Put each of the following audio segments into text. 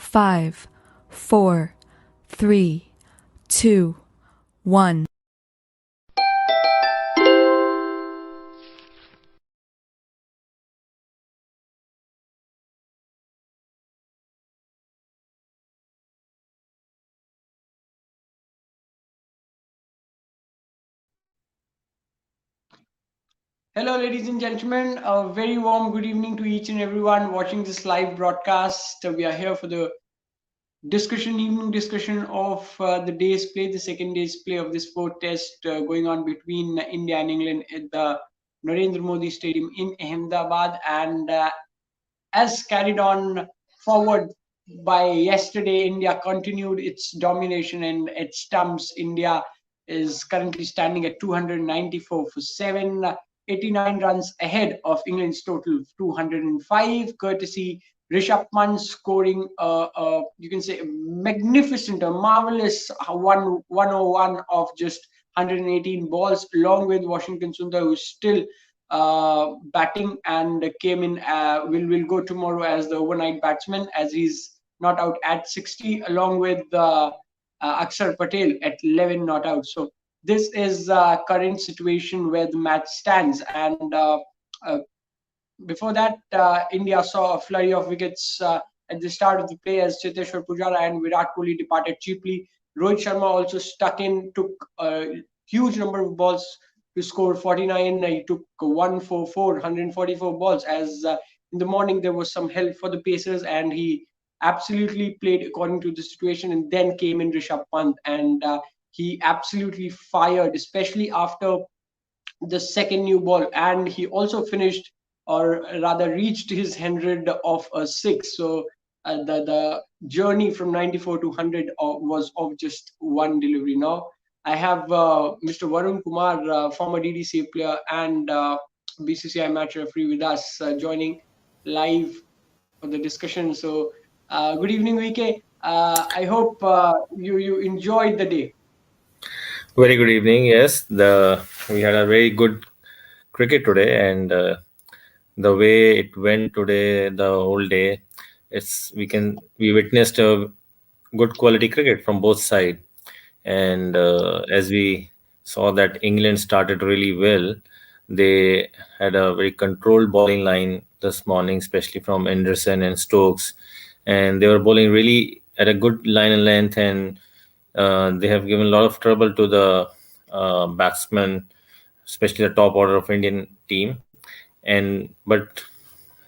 5, 4, 3, 2, 1. Hello, ladies and gentlemen. A very warm good evening to each and everyone watching this live broadcast. We are here for the evening discussion of the day's play, the second day's play of this fourth test going on between India and England at the Narendra Modi Stadium in Ahmedabad. And as carried on forward by yesterday, India continued its domination and it stumps. India is currently standing at 294 for 7, 89 runs ahead of England's total 205, courtesy Rishabh Pant scoring you can say magnificent, a marvelous 101 of just 118 balls, along with Washington Sundar, who's still batting and came in. Will go tomorrow as the overnight batsman, as he's not out at 60, along with Akshar Patel at 11 not out. So this is current situation where the match stands. And uh, before that, India saw a flurry of wickets at the start of the play as Cheteshwar Pujara and Virat Kohli departed cheaply. Rohit Sharma also stuck in, took a huge number of balls to score 49. He took 144, 144 balls, as in the morning there was some help for the Pacers, and he absolutely played according to the situation. And then came in Rishabh Pant, and he absolutely fired, especially after the second new ball, and he also finished, or rather reached his 100 of a six. So the journey from 94 to 100 was of just one delivery. Now I have Mr. Varun Kumar, former DDC player and BCCI match referee, with us, joining live for the discussion. So good evening, VK. I hope you enjoyed the day. Very good evening. Yes, the we had a very good cricket today, and the way it went today, the whole day, we witnessed a good quality cricket from both sides, and as we saw that England started really well, they had a very controlled bowling line this morning, especially from Anderson and Stokes, and they were bowling really at a good line and length, and they have given a lot of trouble to the batsmen, especially the top order of Indian team. And but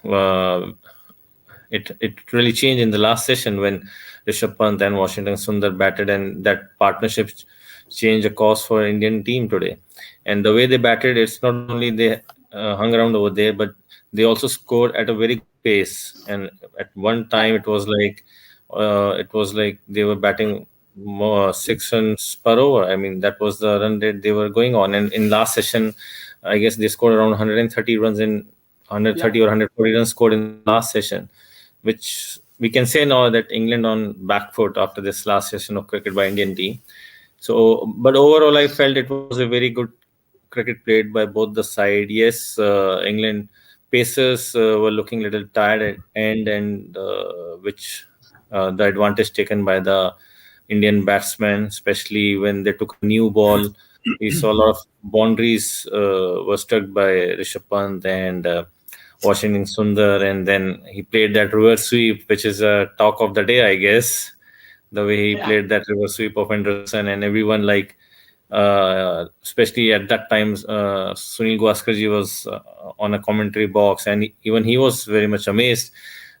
uh, it really changed in the last session when Rishabh Pant and Washington Sundar batted, and that partnership changed the course for Indian team today. And the way they batted, it's not only they hung around over there, but they also scored at a very good pace. And at one time, it was like they were batting more 6 runs per over. I mean, that was the run rate they were going on. And in last session, I guess they scored around 130 runs in Yeah. 130 or 140 runs scored in last session, which we can say now that England on back foot after this last session of cricket by Indian team. So, but overall, I felt it was a very good cricket played by both the side. Yes, England pacers were looking a little tired at end, and which the advantage taken by the Indian batsmen, especially when they took a new ball. We saw a lot of boundaries were struck by Rishabh Pant and Washington Sundar, and then he played that reverse sweep, which is a talk of the day, I guess. The way he Yeah. played that reverse sweep of Anderson, and everyone like, especially at that time, Sunil Gavaskarji was on a commentary box, and even he was very much amazed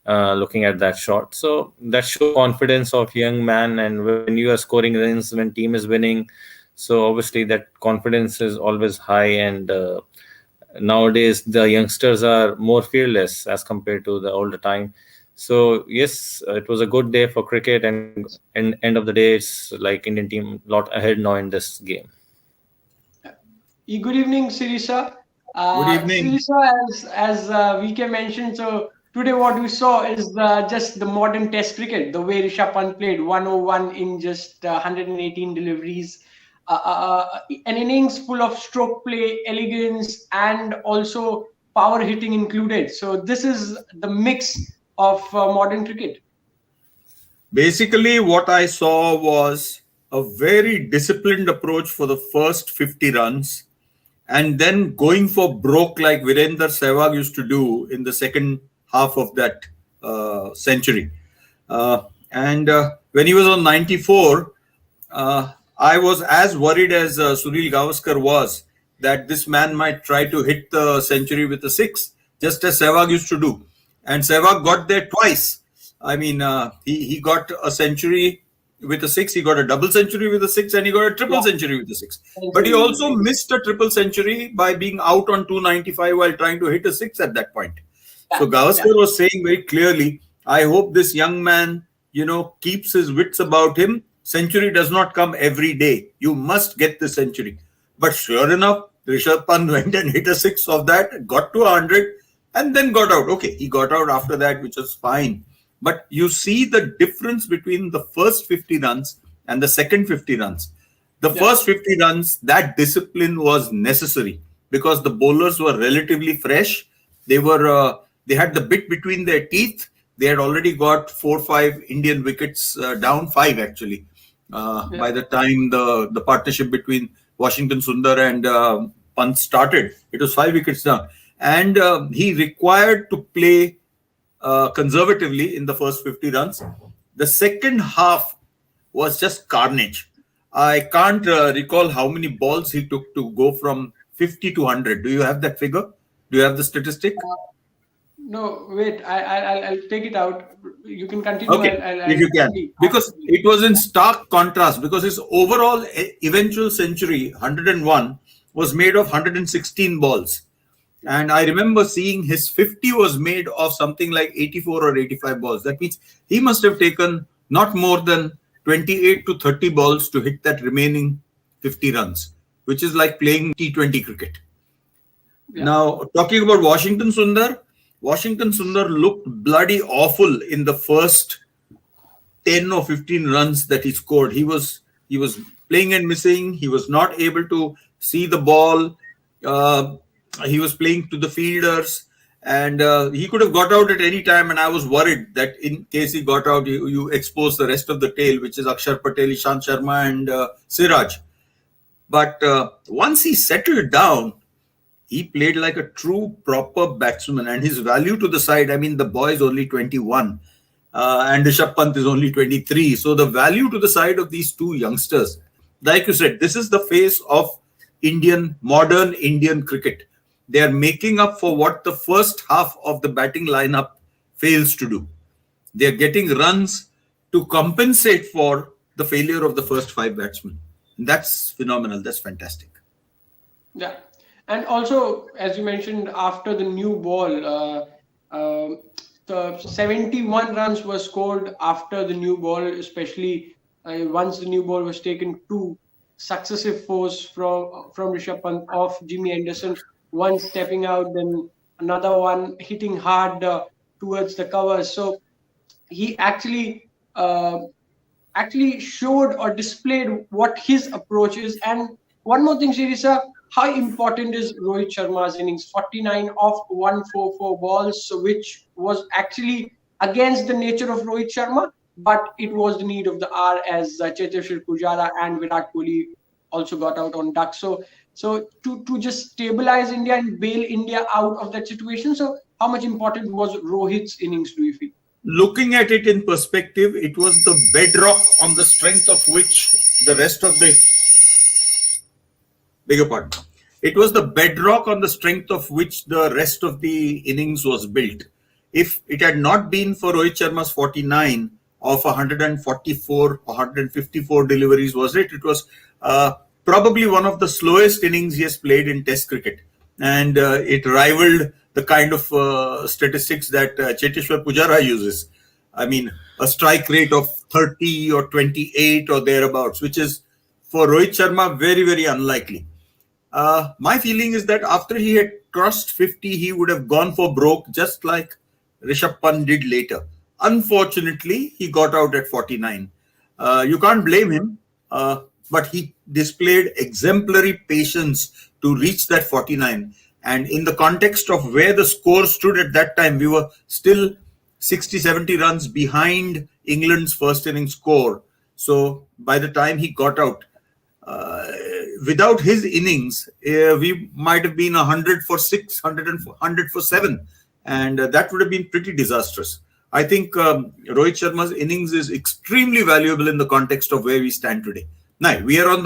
looking at that shot. So that shows confidence of young man, and when you are scoring runs, when team is winning, so obviously that confidence is always high. And nowadays the youngsters are more fearless as compared to the older time. So yes, it was a good day for cricket, and end of the day, it's like Indian team lot ahead now in this game. Good evening, Sirisa. Good evening. Sirisa, as VK mentioned, so today what we saw is just the modern Test cricket, the way Rishabh Pant played 101 in just 118 deliveries, an innings full of stroke play, elegance, and also power hitting included. So this is the mix of modern cricket. Basically, what I saw was a very disciplined approach for the first 50 runs and then going for broke like Virender Sehwag used to do in the second half of that century. And when he was on 94, I was as worried as Sunil Gavaskar was that this man might try to hit the century with a six, just as Sehwag used to do. And Sehwag got there twice. I mean, he got a century with a six, he got a double century with a six, and he got a triple century with a six. But he also missed a triple century by being out on 295 while trying to hit a six at that point. So Gavaskar was saying very clearly, I hope this young man, keeps his wits about him. Century does not come every day. You must get the century. But sure enough, Rishabh Pant went and hit a six of that, got to 100, and then got out. Okay, he got out after that, which was fine. But you see the difference between the first 50 runs and the second 50 runs. The first 50 runs, that discipline was necessary because the bowlers were relatively fresh. They had the bit between their teeth. They had already got 4-5 Indian wickets down, 5 actually. By the time the partnership between Washington Sundar and Pant started, it was 5 wickets down. And he required to play conservatively in the first 50 runs. The second half was just carnage. I can't recall how many balls he took to go from 50 to 100. Do you have that figure? Do you have the statistic? No, wait. I'll take it out. You can continue. Okay, if you can. Because it was in stark contrast, because his overall eventual century, 101, was made of 116 balls. And I remember seeing his 50 was made of something like 84 or 85 balls. That means he must have taken not more than 28 to 30 balls to hit that remaining 50 runs, which is like playing T20 cricket. Now, talking about Washington Sundar looked bloody awful in the first 10 or 15 runs that he scored. He was playing and missing. He was not able to see the ball. He was playing to the fielders, and he could have got out at any time. And I was worried that in case he got out, you expose the rest of the tail, which is Akshar Patel, Ishant Sharma, and Siraj. But once he settled down, he played like a true, proper batsman, and his value to the side. I mean, the boy is only 21, and Rishabh Pant is only 23. So the value to the side of these two youngsters, like you said, this is the face of modern Indian cricket. They are making up for what the first half of the batting lineup fails to do. They are getting runs to compensate for the failure of the first 5 batsmen. And that's phenomenal. That's fantastic. Yeah. And also, as you mentioned, after the new ball, the 71 runs were scored after the new ball, especially once the new ball was taken. 2 successive fours from Rishabh Pant off Jimmy Anderson, one stepping out, then another one hitting hard towards the covers. So he actually showed or displayed what his approach is. And one more thing, Shirisa, how important is Rohit Sharma's innings? 49 off 144 balls, which was actually against the nature of Rohit Sharma, but it was the need of the hour as Cheteshwar Pujara and Virat Kohli also got out on duck. So to just stabilize India and bail India out of that situation. So how much important was Rohit's innings, do you feel? Looking at it in perspective, it was the bedrock on the strength of which the rest of the It was the bedrock on the strength of which the rest of the innings was built. If it had not been for Rohit Sharma's 49 of 144 or 154 deliveries, it was probably one of the slowest innings he has played in Test cricket. And it rivaled the kind of statistics that Cheteshwar Pujara uses. I mean, a strike rate of 30 or 28 or thereabouts, which is for Rohit Sharma very, very unlikely. My feeling is that after he had crossed 50, he would have gone for broke, just like Rishabh Pant did later. Unfortunately, he got out at 49. You can't blame him, but he displayed exemplary patience to reach that 49. And in the context of where the score stood at that time, we were still 60, 70 runs behind England's first inning score. So by the time he got out, uh, without his innings, we might have been 100 for 6, 100 for 7, and that would have been pretty disastrous. I think Rohit Sharma's innings is extremely valuable in the context of where we stand today. Now on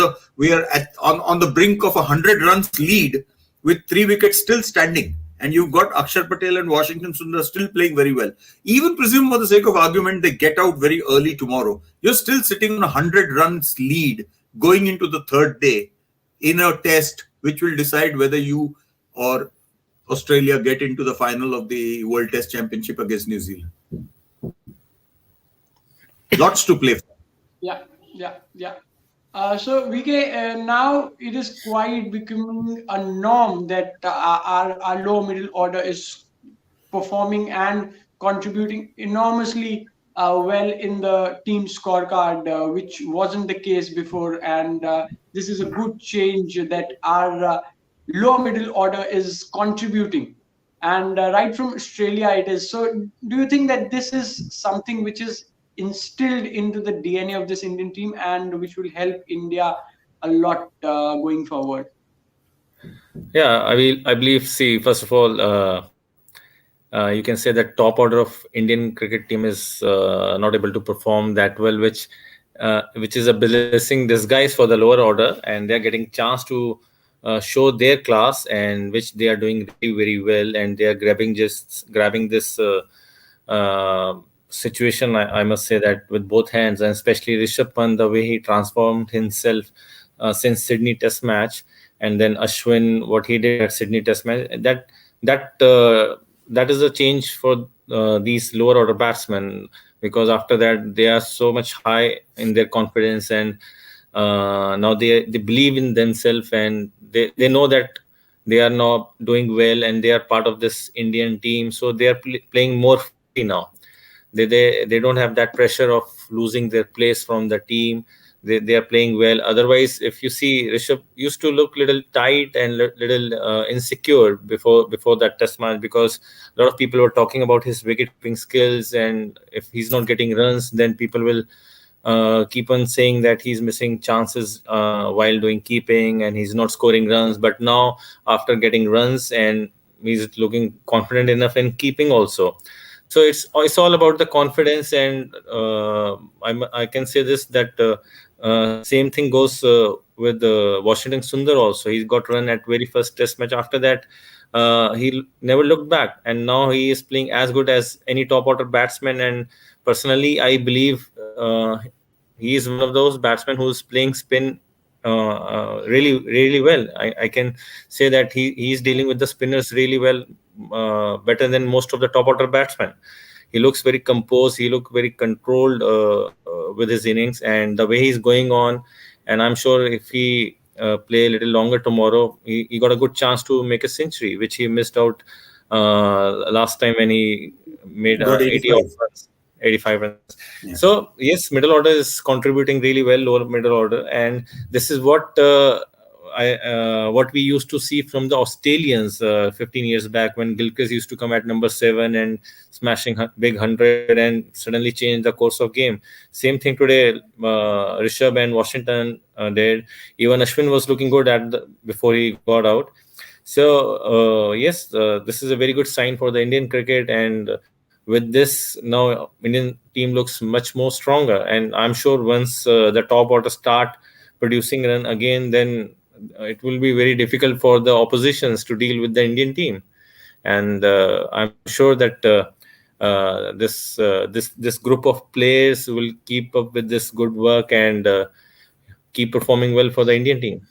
the brink of 100 runs lead with 3 wickets still standing, and you've got Akshar Patel and Washington Sundar still playing very well. Even presume for the sake of argument they get out very early tomorrow, you're still sitting on a 100 runs lead going into the third day in a test which will decide whether you or Australia get into the final of the World Test Championship against New Zealand. Lots to play for. Yeah. So VK, now it is quite becoming a norm that our low middle order is performing and contributing enormously well in the team scorecard, which wasn't the case before. And this is a good change that our low middle order is contributing. And right from Australia, it is. So, do you think that this is something which is instilled into the DNA of this Indian team and which will help India a lot going forward? Yeah, I believe. See, first of all, you can say that top order of Indian cricket team is not able to perform that well, which is a blessing disguise for the lower order, and they're getting chance to show their class, and which they are doing very very well, and they are grabbing this situation. I must say that with both hands, and especially Rishabh Pant, the way he transformed himself since Sydney Test match, and then Ashwin, what he did at Sydney Test match, that that is a change for these lower order batsmen, because after that they are so much high in their confidence, and now they believe in themselves, and they know that they are now doing well and they are part of this Indian team, so they are playing more free now. They don't have that pressure of losing their place from the team. They are playing well. Otherwise, if you see, Rishabh used to look little tight and little insecure before that test match, because a lot of people were talking about his wicket keeping skills, and if he's not getting runs, then people will keep on saying that he's missing chances while doing keeping and he's not scoring runs. But now, after getting runs, and he's looking confident enough in keeping also. So it's all about the confidence, and I can say this, that same thing goes with Washington Sundar also. He got run at very first test match. After that, he never looked back, and now he is playing as good as any top order batsman. And personally, I believe he is one of those batsmen who's playing spin really really well. I can say that he is dealing with the spinners really well, better than most of the top order batsmen. He looks very composed. He looks very controlled with his innings and the way he's going on. And I'm sure if he play a little longer tomorrow, he got a good chance to make a century, which he missed out last time when he made 80 runs. 85 runs. Yeah. So yes, middle order is contributing really well, lower middle order, and this is what what we used to see from the Australians 15 years back, when Gilchrist used to come at number 7 and smashing big 100 and suddenly change the course of game. Same thing today, Rishabh and Washington did. Even Ashwin was looking good before he got out. So yes, this is a very good sign for the Indian cricket, and with this, now Indian team looks much more stronger. And I'm sure once the top order start producing run again, then it will be very difficult for the oppositions to deal with the Indian team. And I'm sure that this group of players will keep up with this good work and keep performing well for the Indian team.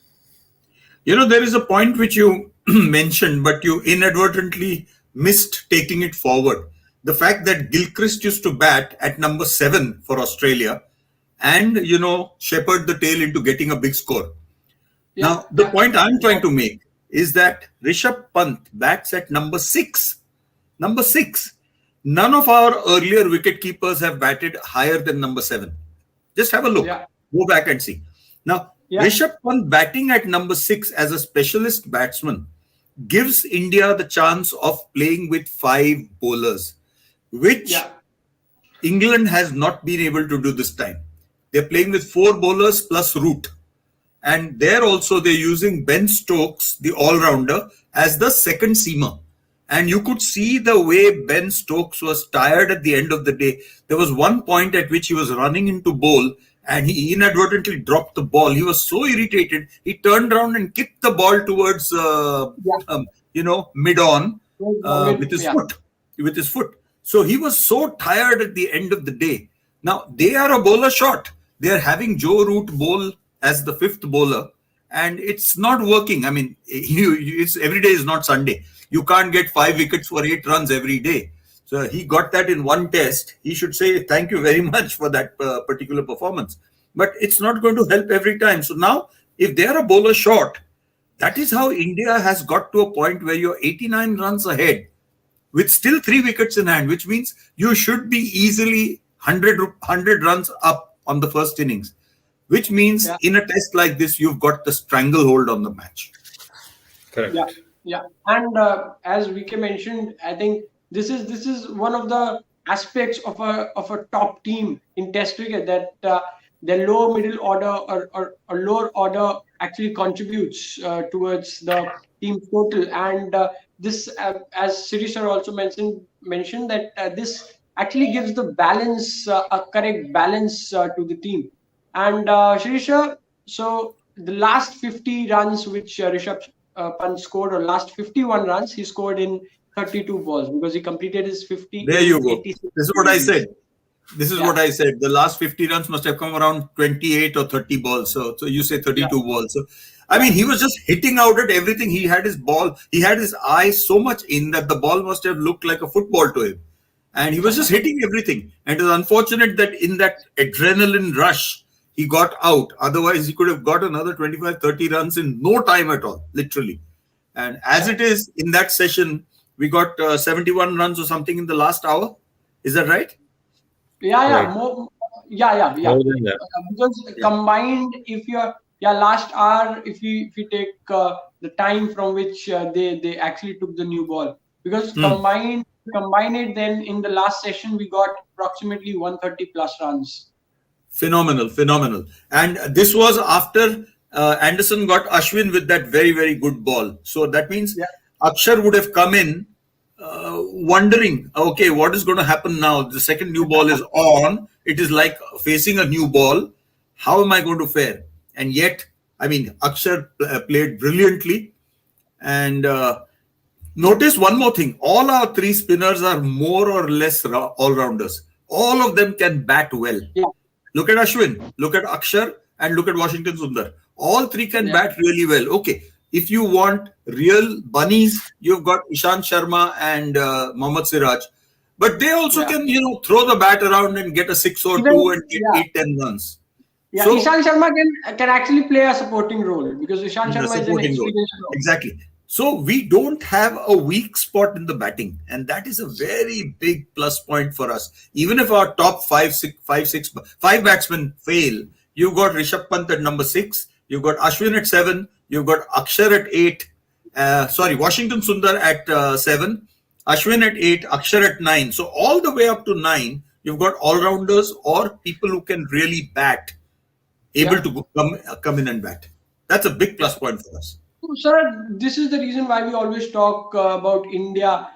You know, there is a point which you mentioned, but you inadvertently missed taking it forward. The fact that Gilchrist used to bat at number 7 for Australia and, shepherd the tail into getting a big score. Yeah, now, the point I'm trying to make is that Rishabh Pant bats at number 6. Number 6. None of our earlier wicket keepers have batted higher than number 7. Just have a look. Yeah. Go back and see. Now, Rishabh Pant batting at number 6 as a specialist batsman gives India the chance of playing with 5 bowlers. which Yeah. England has not been able to do this time. They're playing with 4 bowlers plus Root. And there also they're using Ben Stokes, the all-rounder, as the second seamer. And you could see the way Ben Stokes was tired at the end of the day. There was one point at which he was running into bowl and he inadvertently dropped the ball. He was so irritated, he turned around and kicked the ball towards, mid-on with his foot. With his foot. So he was so tired at the end of the day. Now, they are a bowler short. They are having Joe Root bowl as the 5th bowler, and it's not working. I mean, it's every day is not Sunday. You can't get 5 wickets for 8 runs every day. So he got that in one test. He should say thank you very much for that particular performance. But it's not going to help every time. So now, if they are a bowler short, that is how India has got to a point where you're 89 runs ahead with still 3 wickets in hand, which means you should be easily 100 runs up on the first innings, which means in a test like this, you've got the stranglehold on the match. Correct. Yeah. And as VK mentioned, I think this is one of the aspects of a top team in Test cricket, that the lower middle order or lower order actually contributes towards the team's total. And this, as Shirish sir also mentioned that this actually gives the balance, a correct balance to the team. And Shirish sir, so the last 50 runs which Rishabh Pant scored, or last 51 runs, he scored in 32 balls because he completed his 50. There you go. This is what I said. What I said. The last 50 runs must have come around 28 or 30 balls. So you say 32 balls. So, I mean, he was just hitting out at everything. He had his ball, he had his eye so much in that the ball must have looked like a football to him. And he was just hitting everything. And it was unfortunate that in that adrenaline rush, he got out. Otherwise, he could have got another 25, 30 runs in no time at all, literally. And as it is, in that session, we got 71 runs or something in the last hour. Is that right? Yeah. Right. More than that. Because combined, if you're last hour, if you take the time from which they actually took the new ball, because combine it, then in the last session we got approximately 130 plus runs. Phenomenal. And this was after Anderson got Ashwin with that very, very good ball. So that means Akshar would have come in wondering, okay, what is going to happen now? The second new ball is on. It is like facing a new ball. How am I going to fare? And yet, I mean, Akshar played brilliantly. And notice one more thing. All our 3 spinners are more or less all-rounders. All of them can bat well. Yeah. Look at Ashwin, look at Akshar, and look at Washington Sundar. All 3 can bat really well. Okay, if you want real bunnies, you've got Ishant Sharma and Mohammad Siraj. But they also can, throw the bat around and get a 6 or 2 and get 8-10 runs. Yeah, so, Ishant Sharma can actually play a supporting role because Ishant Sharma is an experienced role. Exactly. So we don't have a weak spot in the batting, and that is a very big plus point for us. Even if our top five batsmen fail, you've got Rishabh Pant at number 6, you've got Ashwin at 7, you've got Akshar at 8, Washington Sundar at 7, Ashwin at 8, Akshar at 9. So all the way up to 9, you've got all-rounders or people who can really bat, able to come in and bat. That's a big plus point for us. Sir, this is the reason why we always talk about India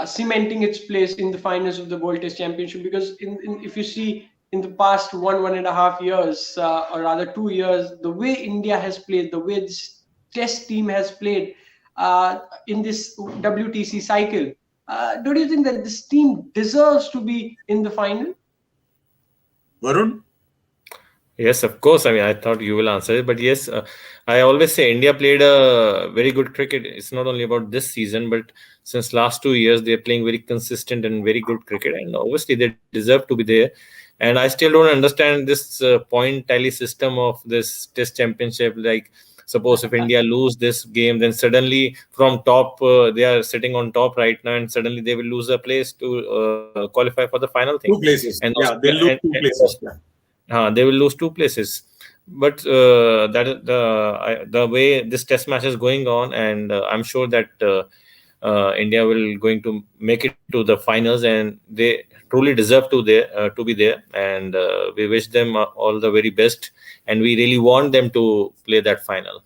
cementing its place in the finals of the World Test Championship, because if you see in the past 1.5 years, or rather 2 years, the way India has played, the way this Test team has played in this WTC cycle, don't you think that this team deserves to be in the final? Varun? Yes, of course. I mean, I thought you will answer it, but yes, I always say India played a very good cricket. It's not only about this season, but since last 2 years, they're playing very consistent and very good cricket, and obviously they deserve to be there. And I still don't understand this point tally system of this Test Championship. Like, suppose if India lose this game, then suddenly from top, they are sitting on top right now, and suddenly they will lose a place to qualify for the final thing. 2 places. And they'll lose 2 places. They will lose 2 places. But that the way this test match is going on, and I'm sure that India will going to make it to the finals, and they truly deserve to be there. And we wish them all the very best, and we really want them to play that final.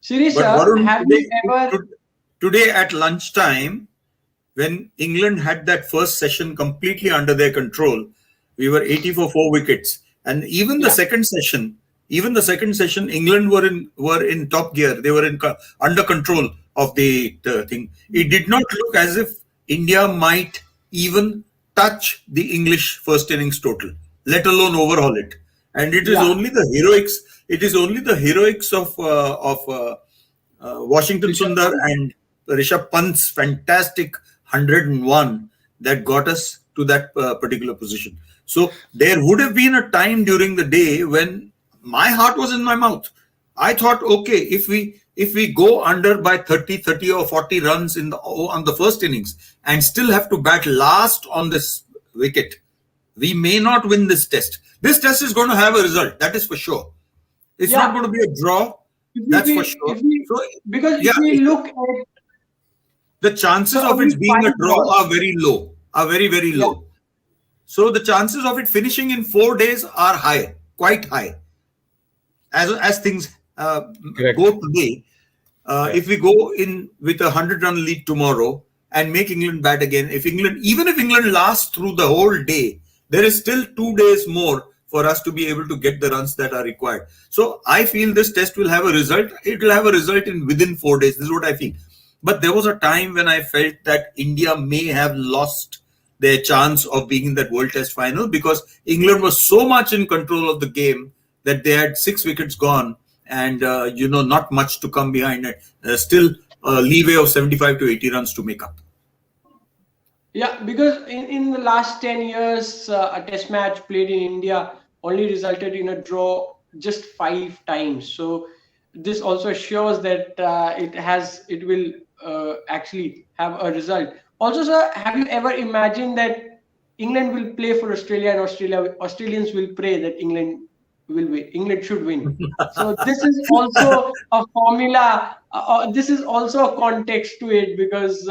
Shirish, But Varun, have you ever? today at lunchtime, when England had that first session completely under their control, we were 80 for 4 wickets. And Yeah, even the second session, England were in top gear. They were under control of the thing. It did not look as if India might even touch the English first innings total, let alone overhaul it. And it is yeah, only the heroics. It is only the heroics of Washington Rishabh Sundar Pant. and Rishabh Pant's fantastic 101 that got us to that particular position. So there would have been a time during the day when my heart was in my mouth. I thought, okay, if we go under by 30 or 40 runs on the first innings and still have to bat last on this wicket, we may not win this test. This test is going to have a result, that is for sure. It's not Yeah. going to be a draw, that's for sure. So, Because if yeah, we look at the chances of only it being a five draw balls, are very low, are very, very yeah, low. So the chances of it finishing in 4 days are high, quite high. As things Correct. go today, Yeah. if we go in with a 100-run lead tomorrow and make England bat again, even if England lasts through the whole day, there is still 2 days more for us to be able to get the runs that are required. So I feel this test will have a result. It will have a result in within 4 days. This is what I feel. But there was a time when I felt that India may have lost their chance of being in that World Test final because England was so much in control of the game that they had 6 wickets gone and not much to come behind it. Still a leeway of 75 to 80 runs to make up. yeah. Because in the last 10 years, a test match played in India only resulted in a draw just 5 times. So this also shows that it will actually have a result. Also, sir, have you ever imagined that England will play for Australia and Australians will pray that England should win. So this is also a formula. This is also a context to it because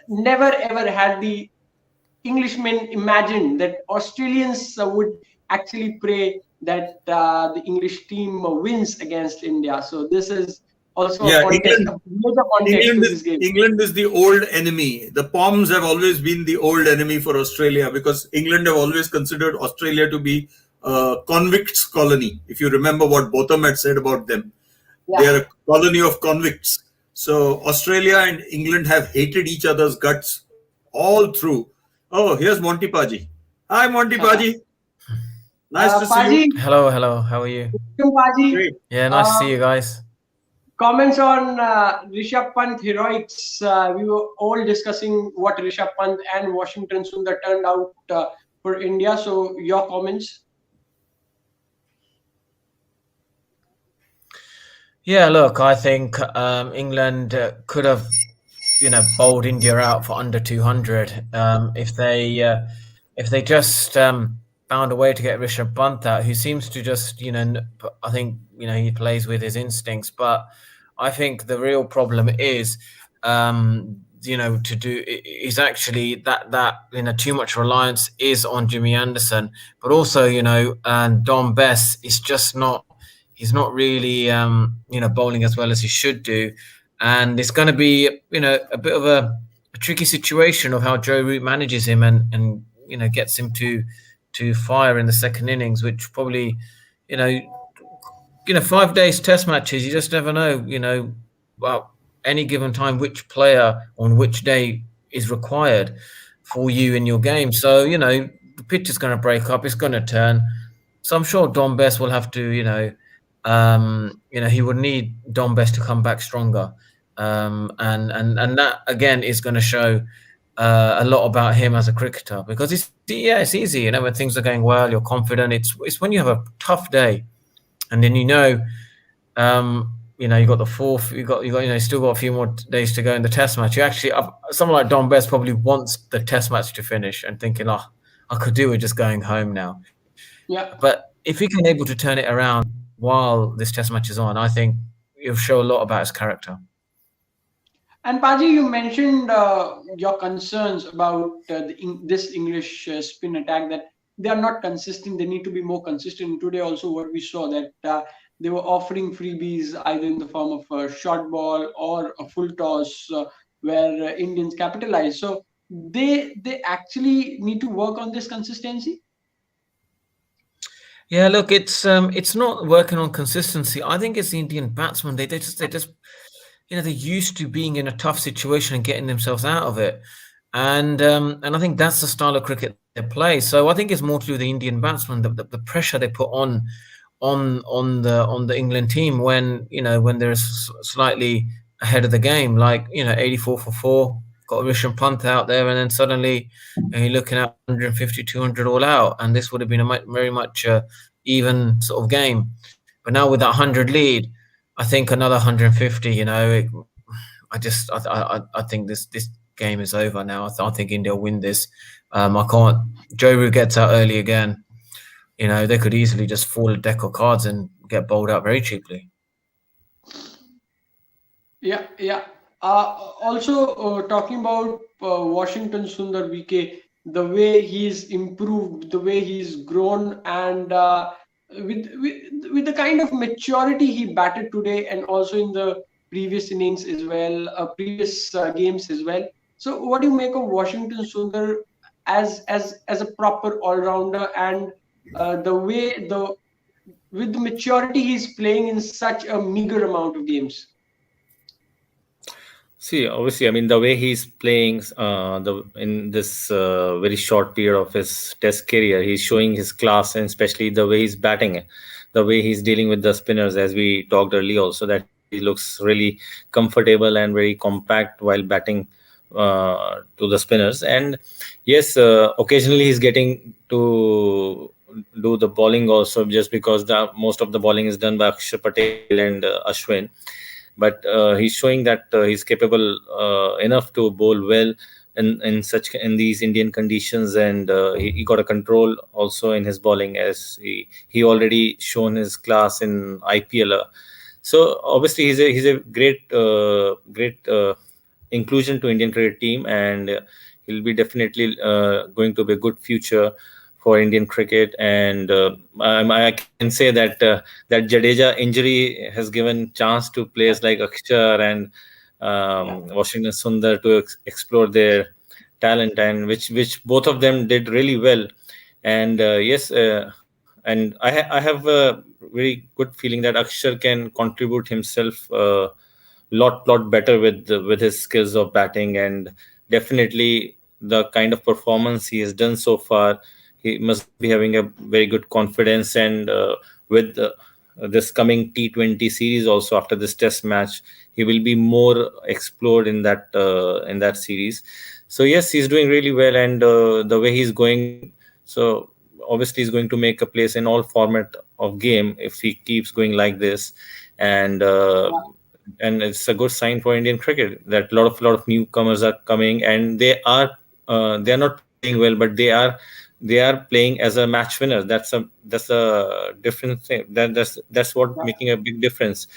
never ever had the Englishmen imagined that Australians would actually pray that the English team wins against India. So this is also Yeah, a major context England to is this game. England is the old enemy. The Poms have always been the old enemy for Australia because England have always considered Australia to be a convicts colony. If you remember what Botham had said about them, they Yeah. are a colony of convicts. So Australia and England have hated each other's guts all through. Oh, here's Monty Paji. Hi, Monty Paji. Nice to see you. Paji, Hello, hello. How are you? welcome, Paji. Great. Yeah, nice to see you guys. Comments on Rishabh Pant heroics. We were all discussing what Rishabh Pant and Washington Sundar turned out for India. So your comments. Yeah, look, I think England could have, bowled India out for under 200 if they just found a way to get Rishabh Pant out, who seems to just, I think, he plays with his instincts. But I think the real problem is, is actually that too much reliance is on Jimmy Anderson, but also, and Dom Bess is just not. He's not really, bowling as well as he should do, and it's going to be, a bit of a tricky situation of how Joe Root manages him and gets him to fire in the second innings, which probably, 5 days test matches, you just never know, well, any given time which player on which day is required for you in your game. So, the pitch is going to break up, it's going to turn. So I'm sure Dom Bess will have to, he would need Dom Bess to come back stronger, and that again is going to show a lot about him as a cricketer, because it's easy, when things are going well, you're confident. It's when you have a tough day, and then you got the fourth, you still got a few more days to go in the test match. You actually, someone like Dom Bess probably wants the test match to finish and thinking, I could do with just going home now. Yeah. But if he can able to turn it around while this test match is on, I think it'll show a lot about his character. And Paji, you mentioned your concerns about this English spin attack, that they are not consistent. They need to be more consistent. Today, also, what we saw, that they were offering freebies either in the form of a short ball or a full toss, where Indians capitalize. So they actually need to work on this consistency. Yeah, look, it's not working on consistency. I think it's the Indian batsmen. They just they're used to being in a tough situation and getting themselves out of it, and I think that's the style of cricket they play. So I think it's more to do with the Indian batsmen, the pressure they put on the England team when when they're slightly ahead of the game, like 84 for 4, got Rishabh Pant out there, and then suddenly you're looking at 150, 200 all out, and this would have been a very much even sort of game. But now with that 100 lead, I think another 150. I think this game is over now. I think India will win this. I can't. Joe Root gets out early again. They could easily just fall a deck of cards and get bowled out very cheaply. Yeah, yeah. Also, talking about Washington Sundar VK, the way he's improved, the way he's grown, and with the kind of maturity he batted today, and also in the previous innings as well, previous games as well. So, what do you make of Washington Sundar as a proper all rounder, and the way the with the maturity he's playing in such a meager amount of games? See, obviously, I mean, the way he's playing the in this very short period of his Test career, he's showing his class, and especially the way he's batting, the way he's dealing with the spinners, as we talked earlier, also that he looks really comfortable and very compact while batting to the spinners. And yes, occasionally he's getting to do the bowling also, just because the most of the bowling is done by Akshar Patel and Ashwin, but he's showing that he's capable enough to bowl well in these Indian conditions, and he got a control also in his bowling, as he already shown his class in IPL. So obviously he's a great inclusion to Indian cricket team, and he'll be definitely going to be a good future for Indian cricket. And I can say that that Jadeja injury has given chance to Yeah, players like Akshar and yeah. Washington Sundar to explore their talent, and which both of them did really well. And yes, and I have a very good feeling that Akshar can contribute himself lot better with his skills of batting, and definitely the kind of performance he has done so far, he must be having a very good confidence. And with this coming T20 series also, after this Test match, he will be more explored in that series. So yes, he's doing really well, and the way he's going, so obviously he's going to make a place in all format of game if he keeps going like this. And it's a good sign for Indian cricket that a lot of newcomers are coming, and they are not playing well, but they are playing as a match winner. That's a different thing. That's what making a big difference.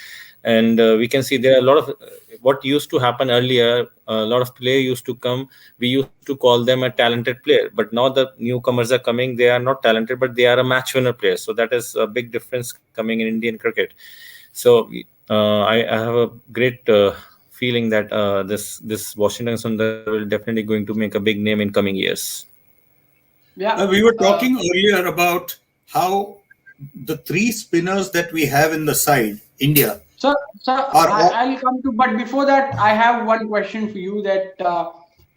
And we can see there are a lot of what used to happen earlier. A lot of players used to come. We used to call them a talented player, but now the newcomers are coming. They are not talented, but they are a match winner player. So that is a big difference coming in Indian cricket. So I have a great feeling that this Washington Sundar will definitely going to make a big name in coming years. Yeah. We were talking earlier about how the three spinners that we have in the side, India, So are all. I'll come to, but before that, I have one question for you. That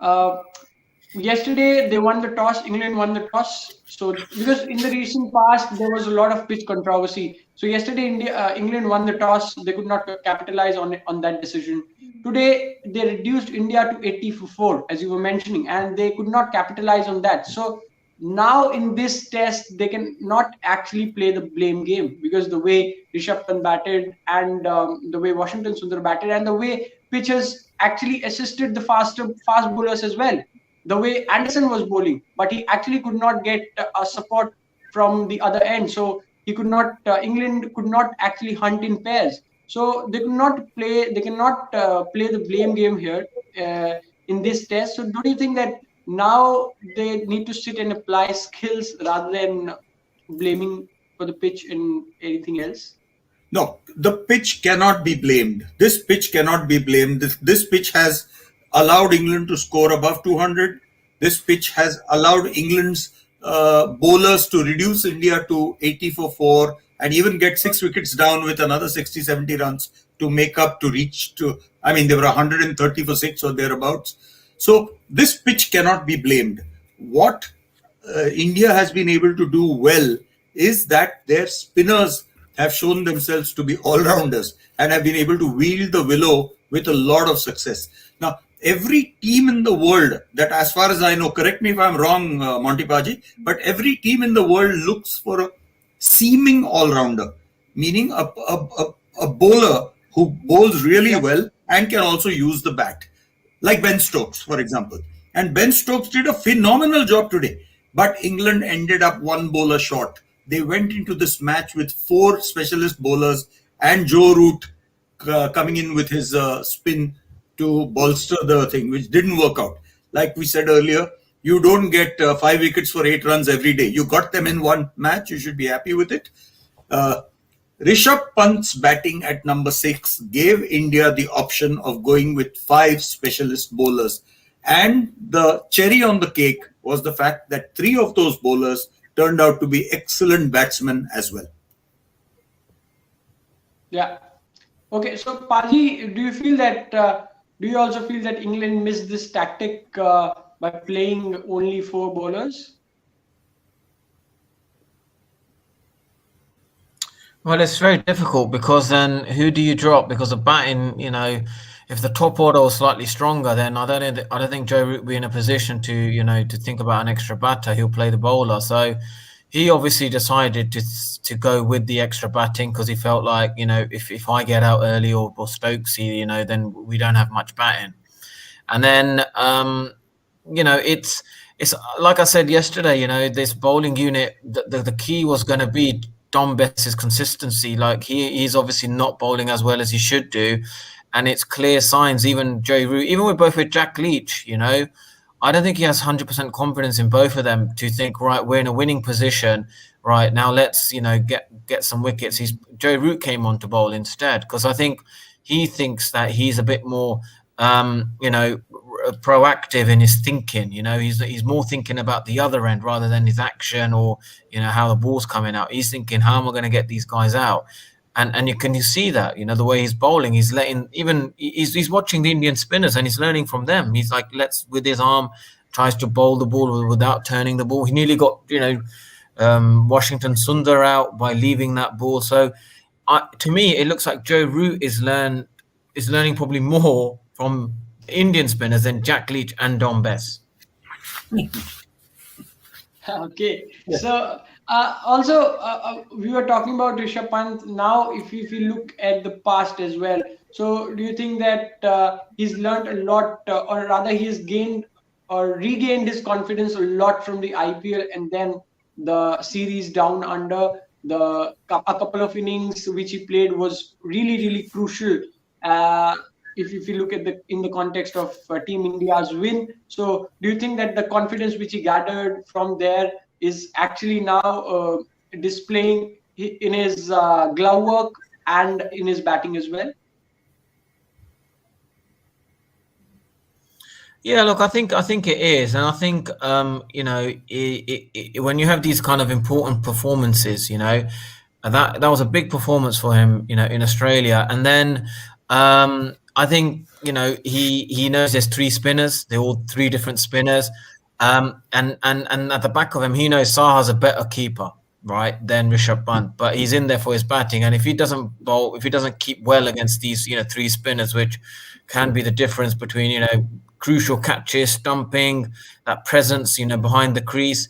uh, yesterday they won the toss. England won the toss. So because in the recent past there was a lot of pitch controversy. So yesterday England won the toss. They could not capitalize on that decision. Today they reduced India to 80 for 4, as you were mentioning, and they could not capitalize on that. So now in this test they can not actually play the blame game, because the way Rishabh Pant batted, and the way Washington Sundar batted, and the way pitch has actually assisted the fast bowlers as well. The way Anderson was bowling, but he actually could not get a support from the other end, so he could not. England could not actually hunt in pairs. So they cannot play. They cannot play the blame game here in this test. So don't you think that now they need to sit and apply skills rather than blaming for the pitch and anything else? No, the pitch cannot be blamed. This pitch cannot be blamed. This pitch has allowed England to score above 200. This pitch has allowed England's bowlers to reduce India to 80 for 4 and even get 6 wickets down with another 60, 70 runs to make up to reach to, I mean, they were 130 for 6 or thereabouts. So this pitch cannot be blamed. What India has been able to do well is that their spinners have shown themselves to be all-rounders and have been able to wield the willow with a lot of success. Now, every team in the world that, as far as I know, correct me if I'm wrong, Monty Paji, but every team in the world looks for a seeming all-rounder, meaning a bowler who bowls really well and can also use the bat, like Ben Stokes, for example. And Ben Stokes did a phenomenal job today, but England ended up one bowler short. They went into this match with 4 specialist bowlers and Joe Root coming in with his spin to bolster the thing, which didn't work out. Like we said earlier, you don't get 5 wickets for 8 runs every day. You got them in one match. You should be happy with it. Rishabh Pant's batting at number 6 gave India the option of going with 5 specialist bowlers. And the cherry on the cake was the fact that 3 of those bowlers turned out to be excellent batsmen as well. Yeah. Okay. So, Paji, do you feel that? Do you also feel that England missed this tactic by playing only 4 bowlers? Well, it's very difficult because then who do you drop? Because of batting, if the top order was slightly stronger, then I don't think Joe Root would be in a position to to think about an extra batter who'll play the bowler. So he obviously decided to go with the extra batting because he felt like if I get out early or Stokesy, then we don't have much batting. And then it's like I said yesterday, this bowling unit, the key was going to be Dom Bess's consistency. Like he's obviously not bowling as well as he should do, and it's clear signs. Even Joe Root, even with Jack Leach, I don't think he has 100% confidence in both of them to think, right, we're in a winning position, right now. Let's get some wickets. Joe Root came on to bowl instead because I think he thinks that he's a bit more proactive in his thinking. He's more thinking about the other end rather than his action or how the ball's coming out. He's thinking, how am I going to get these guys out? And you see that the way he's bowling, he's watching the Indian spinners and he's learning from them. He's like, with his arm tries to bowl the ball without turning the ball. He nearly got Washington Sundar out by leaving that ball. So to me, it looks like Joe Root is learning probably more from Indian spinners than Jack Leach and Dom Bess. Okay. Yeah. So also we were talking about Rishabh Pant. Now, if you look at the past as well, so do you think that he's learned a lot, or rather he's gained or regained his confidence a lot from the IPL and then the series down under? A couple of innings which he played was really crucial. If you look at in the context of Team India's win, so do you think that the confidence which he gathered from there is actually now displaying in his glove work and in his batting as well? Yeah, look, I think it is, and I think when you have these kind of important performances, that was a big performance for him, in Australia, and then I think he knows there's 3 spinners, they're all 3 different spinners, and at the back of him, he knows Saha's a better keeper, right, than Rishabh Pant, but he's in there for his batting, and if he doesn't keep well against these 3 spinners, which can be the difference between crucial catches, stumping, that presence, behind the crease.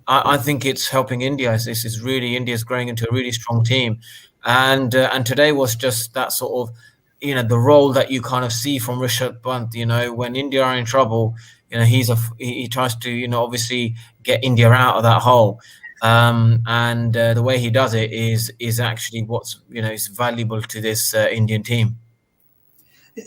I think it's helping India. This is really India's growing into a really strong team, and today was just that sort of, the role that you kind of see from Rishabh Pant. When India are in trouble, he tries to obviously get India out of that hole. And the way he does it is actually what's is valuable to this Indian team.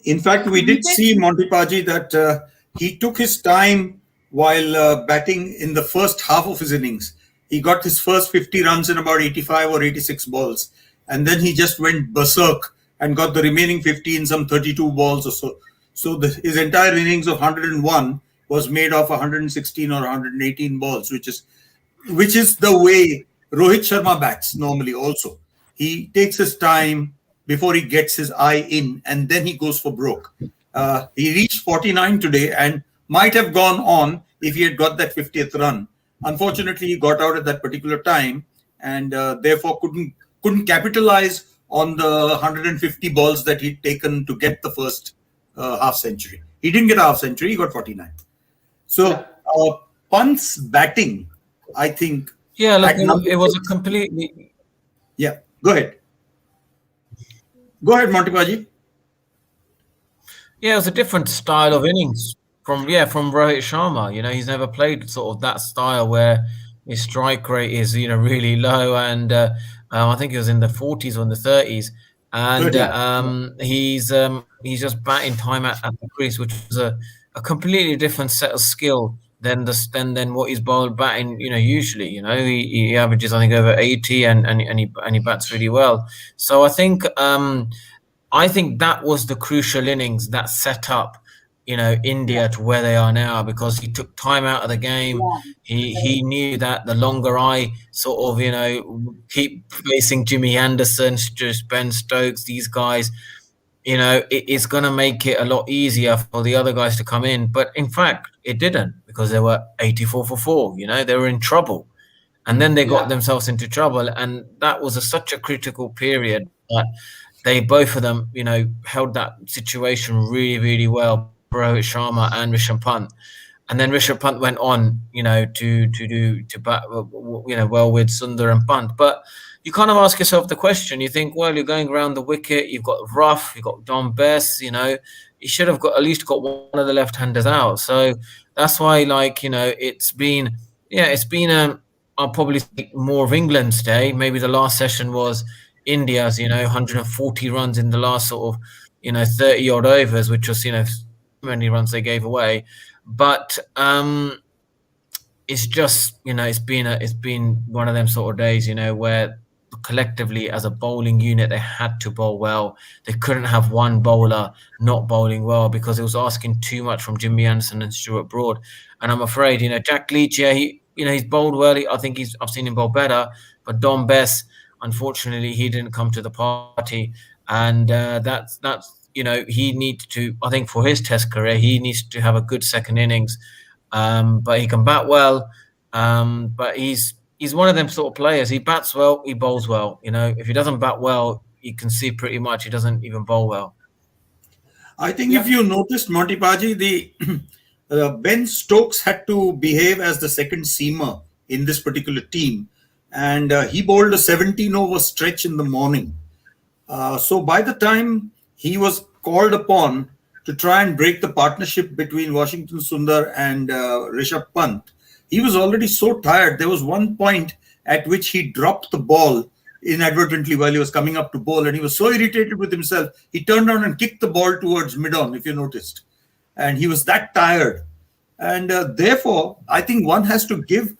In fact, we did see Monty Paji that he took his time while batting in the first half of his innings. He got his first 50 runs in about 85 or 86 balls, and then he just went berserk and got the remaining 50 in some 32 balls or so. So his entire innings of 101 was made of 116 or 118 balls, which is the way Rohit Sharma bats normally also. He takes his time before he gets his eye in, and then he goes for broke. He reached 49 today and might have gone on if he had got that 50th run. Unfortunately, he got out at that particular time and therefore couldn't capitalize on the 150 balls that he'd taken to get the first half century. He didn't get a half century, he got 49. So Pant's batting, I think. Yeah, look, it was a completely. Yeah, go ahead. Go ahead, Monty Paji. Yeah, it was a different style of innings from Rohit Sharma. He's never played sort of that style where his strike rate is really low, and I think it was in the 40s or in the 30s, and he's just batting time at the crease, which was a completely different set of skill than what he's bowled batting. Usually, he averages I think over 80, and he bats really well. So I think that was the crucial innings that set up, India to where they are now, because he took time out of the game. He knew that the longer I sort of, keep facing Jimmy Anderson, just Ben Stokes, these guys, it's going to make it a lot easier for the other guys to come in. But in fact, it didn't, because they were 84 for 4. They were in trouble. And then they got themselves into trouble. And that was such a critical period that both of them, held that situation really, really well, Rohit Sharma and Rishabh Pant. And then Rishabh Pant went on, to bat, well with Sundar and Pant. But you kind of ask yourself the question. You think, well, you're going around the wicket. You've got Ruff, you've got Dom Bess. You should have at least got one of the left-handers out. So that's why, it's been I'll probably say more of England's day. Maybe the last session was India's, 140 runs in the last sort of, 30 odd overs, which was, many runs they gave away. But it's just, it's been one of them sort of days, where collectively as a bowling unit, they had to bowl well. They couldn't have one bowler not bowling well, because it was asking too much from Jimmy Anderson and Stuart Broad. And I'm afraid, Jack Leach, he's bowled well. I think I've seen him bowl better, but Dom Bess, unfortunately, he didn't come to the party, and that's he needs to. I think for his Test career, he needs to have a good second innings. But he can bat well. But he's one of them sort of players. He bats well, he bowls well. If he doesn't bat well, you can see pretty much he doesn't even bowl well. I think if you noticed, Monty Paji, the Ben Stokes had to behave as the second seamer in this particular team. And he bowled a 17-over stretch in the morning. So by the time he was called upon to try and break the partnership between Washington Sundar and Rishabh Pant, he was already so tired. There was one point at which he dropped the ball inadvertently while he was coming up to bowl, and he was so irritated with himself, he turned around and kicked the ball towards mid-on, if you noticed. And he was that tired. And therefore, I think one has to give...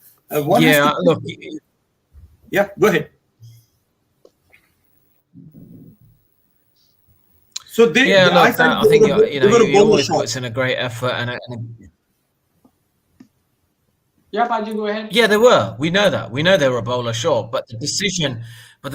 Yeah, go ahead. So I think he always puts in a great effort Yeah, Paji, go ahead. Yeah, they were. We know that. We know they were a bowler short, but the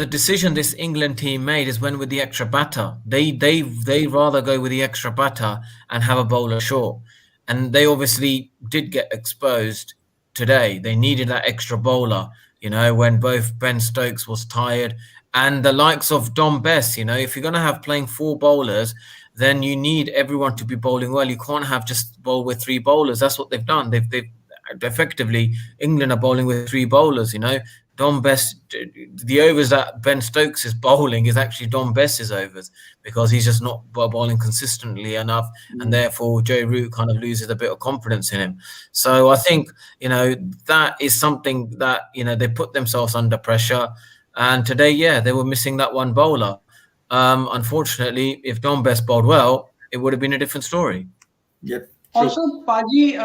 decision this England team made is when with the extra batter. They rather go with the extra batter and have a bowler short, and they obviously did get exposed today. They needed that extra bowler. When both Ben Stokes was tired and the likes of Dom Bess, if you're going to have playing 4 bowlers, then you need everyone to be bowling well. You can't have just bowl with 3 bowlers. That's what they've done. They've effectively, England are bowling with 3 bowlers, Dom Best, the overs that Ben Stokes is bowling is actually Dom Best's overs, because he's just not bowling consistently enough, and therefore Joe Root kind of loses a bit of confidence in him. So I think, that is something that, they put themselves under pressure, and today, yeah, they were missing that one bowler. Unfortunately, if Dom Best bowled well, it would have been a different story. Yep. Also, Paji,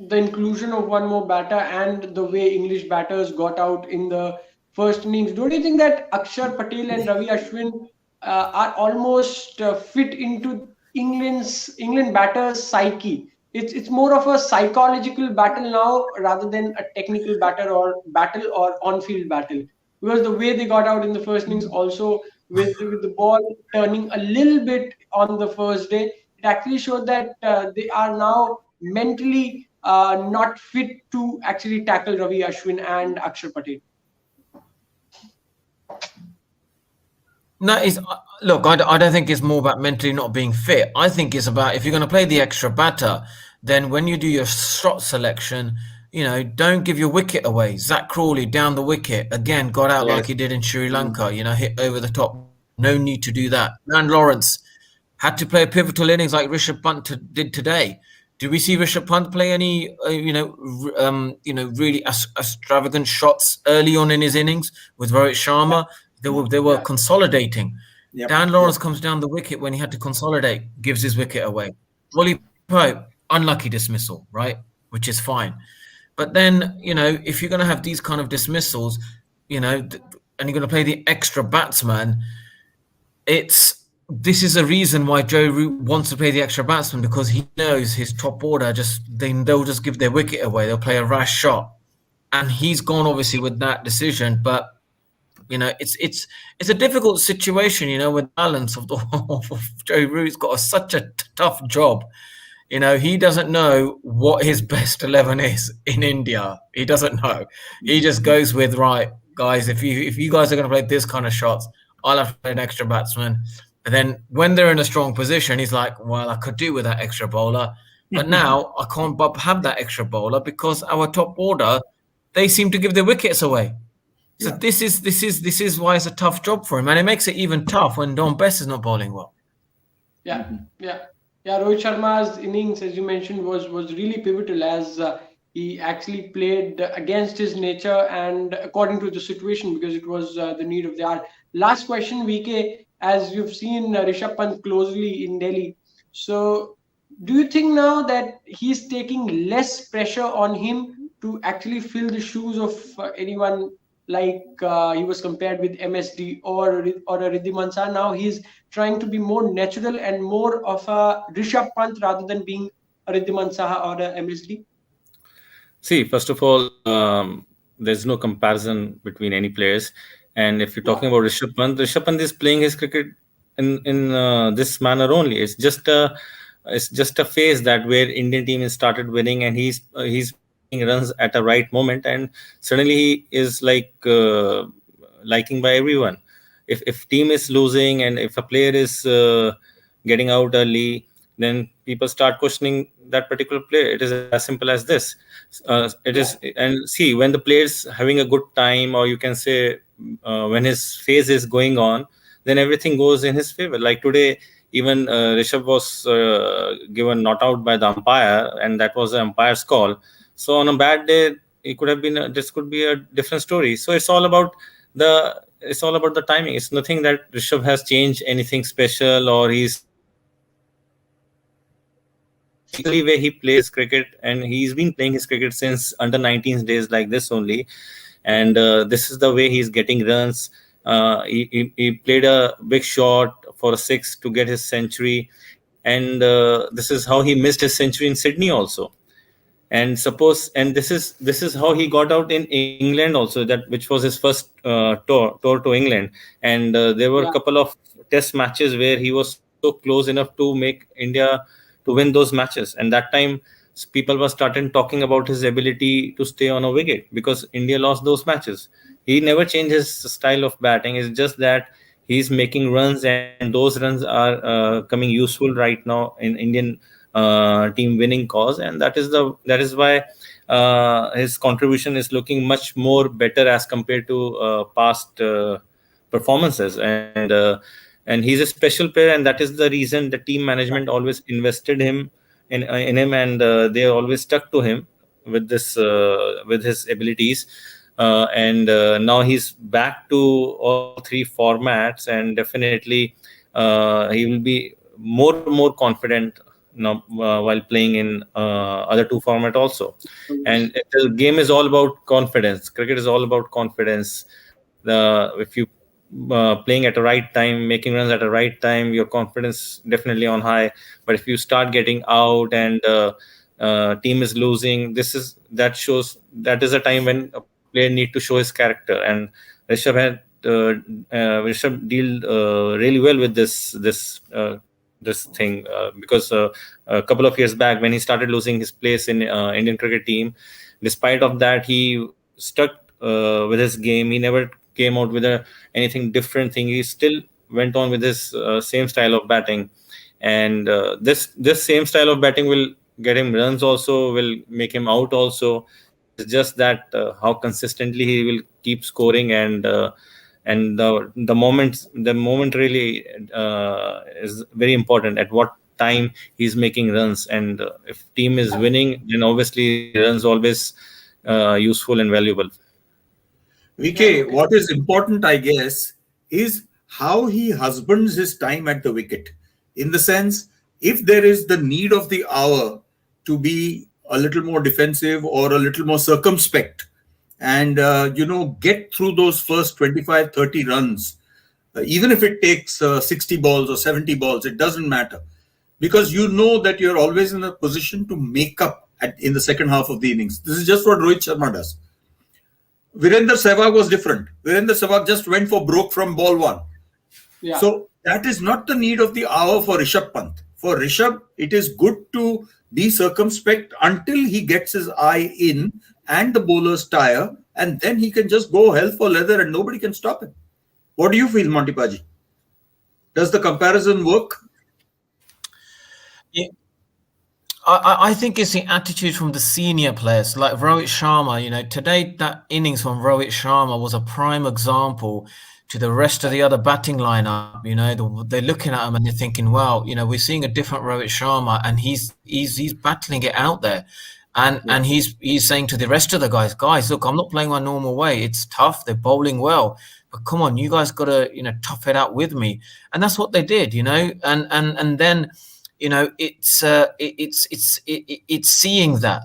the inclusion of one more batter and the way English batters got out in the first innings, don't you think that Akshar Patel and Ravi Ashwin are almost fit into England batters' psyche? It's more of a psychological battle now rather than a technical battle or on-field battle. Because the way they got out in the first innings, also with the ball turning a little bit on the first day, it actually showed that they are now mentally not fit to actually tackle Ravi Ashwin and Akshar Patel. No, look. I don't think it's more about mentally not being fit. I think it's about, if you're going to play the extra batter, then when you do your shot selection, don't give your wicket away. Zach Crawley down the wicket again, got out like he did in Sri Lanka. Hit over the top. No need to do that. And Lawrence had to play a pivotal innings like Rishabh Pant did today. Do we see Rishabh Pant play any, really extravagant shots early on in his innings with Rohit Sharma? They were consolidating. Yep. Dan Lawrence comes down the wicket when he had to consolidate, gives his wicket away. Wally Pope, unlucky dismissal, right? Which is fine. But then, if you're going to have these kind of dismissals, and you're going to play the extra batsman, this is a reason why Joe Root wants to play the extra batsman, because he knows his top order they'll just give their wicket away. They'll play a rash shot, and he's gone obviously with that decision. But it's a difficult situation, with balance of Joe Root's got such a tough job. He doesn't know what his best 11 is in India. He doesn't know. He just goes with, right, guys, if you guys are going to play this kind of shots, I'll have to play an extra batsman. And then when they're in a strong position, he's like, well, I could do with that extra bowler. But now I can't have that extra bowler because our top order, they seem to give their wickets away. So this is why it's a tough job for him. And it makes it even tough when Dom Best is not bowling well. Yeah. Rohit Sharma's innings, as you mentioned, was really pivotal, as he actually played against his nature and according to the situation, because it was the need of the hour. Last question, VK, as you've seen Rishabh Pant closely in Delhi. So do you think now that he's taking less pressure on him to actually fill the shoes of anyone like he was compared with MSD or a Riddhiman Shah? Now he's trying to be more natural and more of a Rishabh Pant rather than being a Riddhiman Shah or a MSD? See, first of all, there's no comparison between any players. And if you're talking about Rishabh Pant is playing his cricket in this manner only. It's just a phase that where Indian team has started winning, and he's making runs at a right moment, and suddenly he is liking by everyone. If team is losing and if a player is getting out early, then people start questioning that particular player. It is as simple as this. It is, and see, when the player's having a good time, or you can say when his phase is going on, then everything goes in his favor. Like today, even Rishabh was given not out by the umpire, and that was the umpire's call. So on a bad day, it could have been this could be a different story. So it's all about the timing. It's nothing that Rishabh has changed anything special, or he's the way he plays cricket, and he's been playing his cricket since under 19 days like this only, and this is the way he's getting runs. He played a big shot for a six to get his century, and this is how he missed his century in Sydney also. And this is how he got out in England also, that which was his first tour to England. And there were a couple of test matches where he was so close enough to make India to win those matches, and that time people were starting talking about his ability to stay on a wicket, because India lost those matches. He never changed his style of batting. It's just that he's making runs, and those runs are coming useful right now in Indian team winning cause. And that is why his contribution is looking much more better as compared to past performances. And he's a special player, and that is the reason the team management always invested him in him, and they always stuck to him with this with his abilities. And now he's back to all three formats, and definitely he will be more confident now while playing in other two format also. And the game is all about confidence. Cricket is all about confidence. If you playing at the right time, making runs at the right time, your confidence definitely on high. But if you start getting out and team is losing, that is a time when a player need to show his character. And Rishabh dealt really well with this thing, because a couple of years back when he started losing his place in Indian cricket team, despite of that he stuck with his game. He never came out with anything different thing. He still went on with his same style of batting, and this same style of batting will get him runs also, will make him out also. It's just that how consistently he will keep scoring, and the moment really is very important, at what time he's making runs. And if team is winning, then obviously runs always useful and valuable. VK, what is important, I guess, is how he husbands his time at the wicket. In the sense, if there is the need of the hour to be a little more defensive or a little more circumspect, and get through those first 25, 30 runs, even if it takes 60 balls or 70 balls, it doesn't matter, because you know that you're always in a position to make up in the second half of the innings. This is just what Rohit Sharma does. Virender Sehwag was different. Virender Sehwag just went for broke from ball one. Yeah. So that is not the need of the hour for Rishabh Pant. For Rishabh, it is good to be circumspect until he gets his eye in and the bowlers tire, and then he can just go hell for leather and nobody can stop him. What do you feel, Monty Paji? Does the comparison work? Yeah. I think it's the attitude from the senior players, like Rohit Sharma. Today that innings from Rohit Sharma was a prime example to the rest of the other batting lineup. They're looking at him and they're thinking, "Wow, we're seeing a different Rohit Sharma, and he's battling it out there." And he's saying to the rest of the guys, look, I'm not playing my normal way. It's tough. They're bowling well, but come on, you guys got to tough it out with me. And that's what they did. And then. It's seeing that,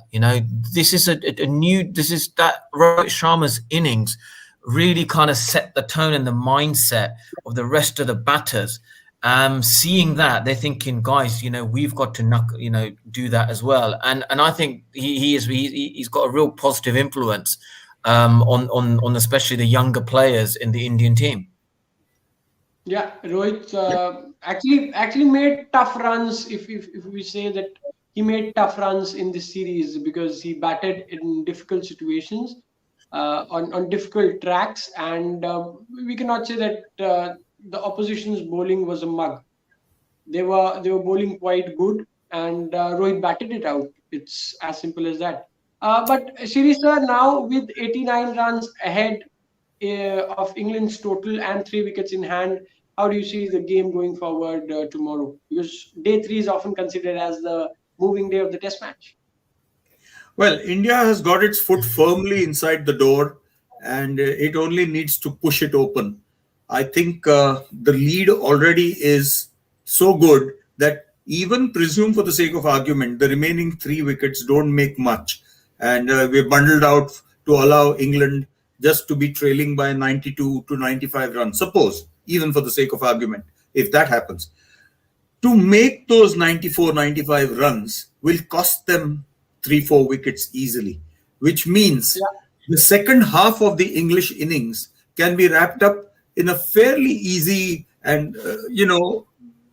this is this is that Rohit Sharma's innings really kind of set the tone and the mindset of the rest of the batters. Seeing that, they're thinking, guys, we've got to do that as well. And I think he's got a real positive influence on especially the younger players in the Indian team. Yeah, Rohit actually made tough runs. If we say that he made tough runs in this series, because he batted in difficult situations, on difficult tracks, and we cannot say that the opposition's bowling was a mug. They were bowling quite good, and Rohit batted it out. It's as simple as that. But Shirish sir, now with 89 runs ahead of England's total and 3 wickets in hand, how do you see the game going forward tomorrow? Because day 3 is often considered as the moving day of the Test match. Well, India has got its foot firmly inside the door, and it only needs to push it open. I think the lead already is so good that, even presume for the sake of argument, the remaining 3 wickets don't make much. And we're bundled out to allow England just to be trailing by 92 to 95 runs. Suppose, even for the sake of argument, if that happens, to make those 94, 95 runs will cost them 3-4 wickets easily, which means the second half of the English innings can be wrapped up in a fairly easy and,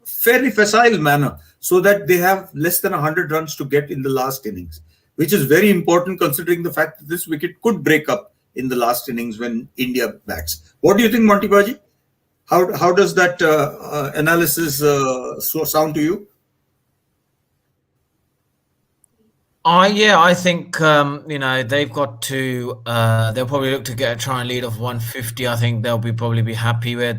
fairly facile manner, so that they have less than 100 runs to get in the last innings, which is very important considering the fact that this wicket could break up in the last innings when India bats. What do you think, Monty Paji? How does that analysis sound to you? I think they've got to. They'll probably look to get a try and lead of 150. I think they'll be probably be happy with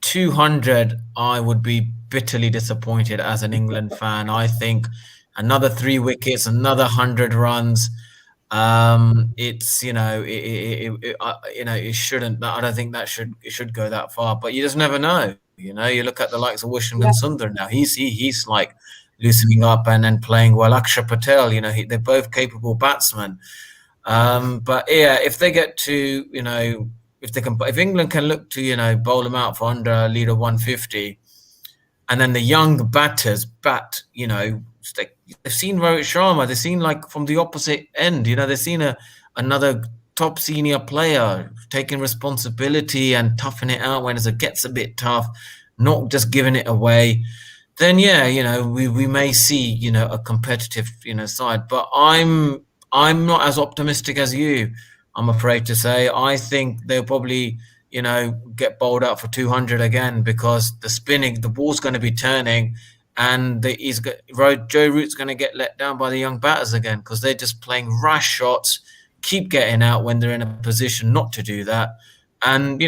200. I would be bitterly disappointed as an England fan. I think another 3 wickets, another 100 runs. It's it shouldn't. I don't think it should go that far. But you just never know. You look at the likes of Wishington Yeah, Sundar now. He's like loosening up and playing well. Akshar Patel, they're both capable batsmen. But yeah, if they get to, if England can look to, bowl them out for under a lead of 150, and then the young batters bat, they've seen Rohit Sharma, they've seen like from the opposite end, they've seen another top senior player taking responsibility and toughing it out when it gets a bit tough, not just giving it away. Then yeah, we may see a competitive side, but I'm not as optimistic as you. I'm afraid to say. I think they'll probably get bowled out for 200 again because the ball's going to be turning, and Joe Root's going to get let down by the young batters again because they're just playing rash shots, keep getting out when they're in a position not to do that, and